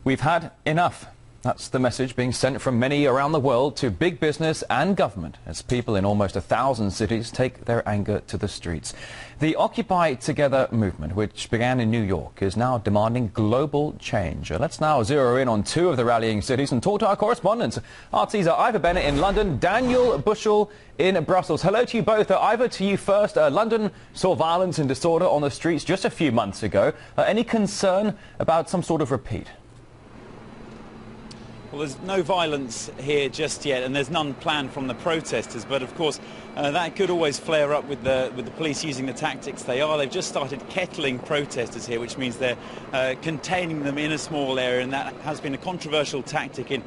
We've had enough. That's the message being sent from many around the world to big business and government as people in almost 1,000 cities take their anger to the streets. The Occupy Together movement, which began in New York, is now demanding global change. Let's now zero in on two of the rallying cities and talk to our correspondents. RT's Ivor Bennett in London, Daniel Bushell in Brussels. Hello to you both. Ivor, to you first. London saw violence and disorder on the streets just a few months ago. Any concern about some sort of repeat? Well, there's no violence here just yet, and there's none planned from the protesters. But of course, that could always flare up with the police using the tactics they are. They've just started kettling protesters here, which means they're containing them in a small area, and that has been a controversial tactic in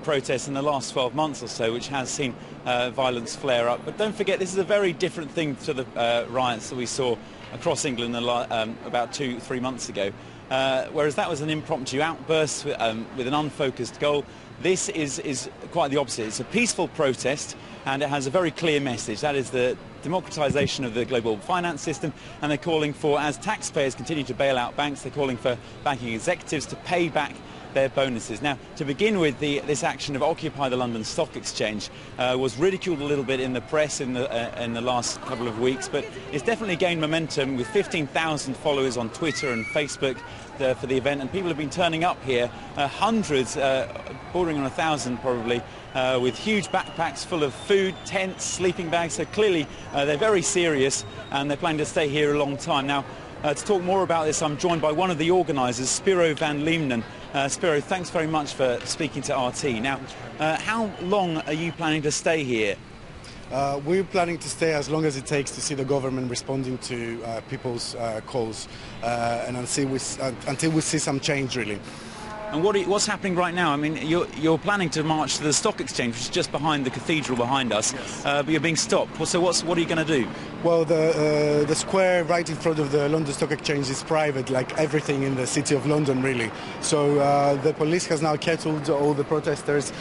protests in the last 12 months or so, which has seen violence flare up. But don't forget, this is a very different thing to the riots that we saw across England about 2-3 months ago. Whereas that was an impromptu outburst with an unfocused goal. This is quite the opposite. It's a peaceful protest, and it has a very clear message. That is the democratisation of the global finance system, and they're calling for, as taxpayers continue to bail out banks, they're calling for banking executives to pay back their bonuses. Now, to begin with, this action of Occupy the London Stock Exchange was ridiculed a little bit in the press in the last couple of weeks, but it's definitely gained momentum with 15,000 followers on Twitter and Facebook for the event, and people have been turning up here, hundreds, bordering on 1,000 probably, with huge backpacks full of food, tents, sleeping bags. So clearly they're very serious, and they're planning to stay here a long time. Now, to talk more about this, I'm joined by one of the organisers, Spyro Van Leemnen. Spyro, thanks very much for speaking to RT. Now, how long are you planning to stay here? We're planning to stay as long as it takes to see the government responding to people's calls, and until we see some change, really. And what's happening right now? I mean, you're planning to march to the stock exchange, which is just behind the cathedral behind us, yes. But you're being stopped. So what are you going to do? Well, the square right in front of the London Stock Exchange is private, like everything in the city of London, really. So the police has now kettled all the protesters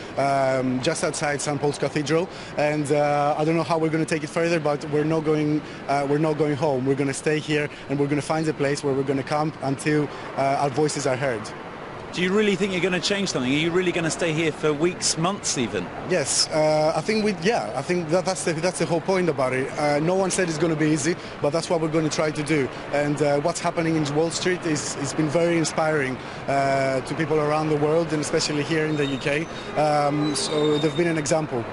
just outside St. Paul's Cathedral, and I don't know how we're going to take it further, but we're not going home. We're going to stay here, and we're going to find a place where we're going to camp until our voices are heard. Do you really think you're going to change something? Are you really going to stay here for weeks, months even? Yes, I think that's the whole point about it. No one said it's going to be easy, but that's what we're going to try to do. And what's happening in Wall Street has been very inspiring to people around the world, and especially here in the UK. So they've been an example.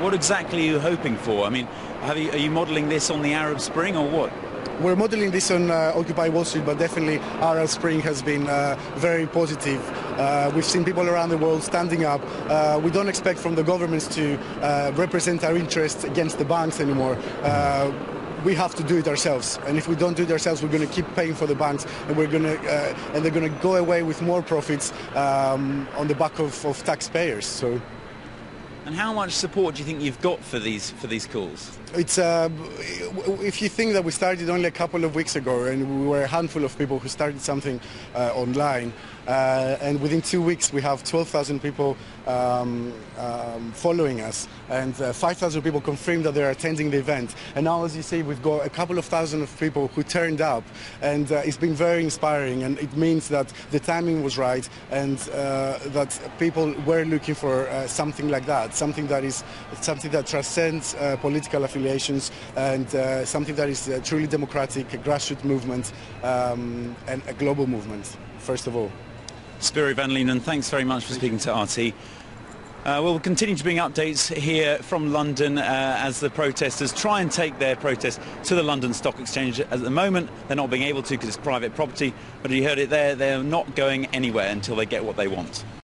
What exactly are you hoping for? I mean, are you modelling this on the Arab Spring or what? We're modelling this on Occupy Wall Street, but definitely Arab Spring has been very positive. We've seen people around the world standing up. We don't expect from the governments to represent our interests against the banks anymore. We have to do it ourselves, and if we don't do it ourselves, we're going to keep paying for the banks, and they're going to go away with more profits on the back of taxpayers. So. And how much support do you think you've got for these calls? It's if you think that we started only a couple of weeks ago, and we were a handful of people who started something online, and within 2 weeks we have 12,000 people following us, and 5,000 people confirmed that they're attending the event. And now, as you say, we've got a couple of thousand of people who turned up, and it's been very inspiring, and it means that the timing was right, and that people were looking for something like that, something that transcends political affiliations, and something that is truly democratic, a grassroots movement, and a global movement, first of all. Spyro Van Leemnen, thanks very much for speaking to RT. We'll continue to bring updates here from London as the protesters try and take their protest to the London Stock Exchange. At the moment, they're not being able to because it's private property, but you heard it there, they're not going anywhere until they get what they want.